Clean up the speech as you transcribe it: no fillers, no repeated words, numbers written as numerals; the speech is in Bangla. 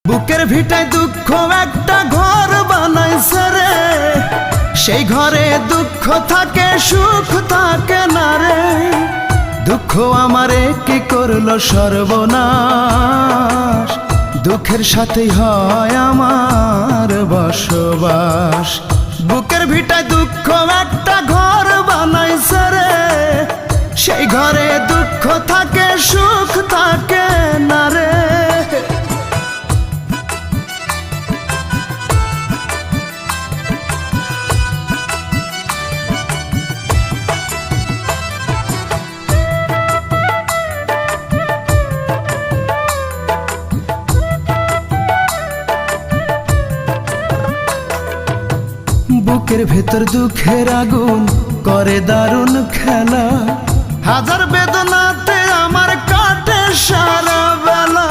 বুকের ভিটায় দুঃখ একটা ঘর বানাইছে রে, সেই ঘরে দুঃখ থাকে সুখ থাকে না রে। দুঃখ আমারে কি করলো সর্বনাশ, দুঃখের সাথেই হয় আমার বসবাস। বুকের ভিটায় দুঃখ একটা ঘর বানাইছে রে, সেই ঘরে দুঃখ থাকে সুখ থাকে না রে। বুকের ভেতর দুঃখের আগুন করে দারুণ খেলা, হাজার বেদনাতে আমার কাটে সারা বেলা।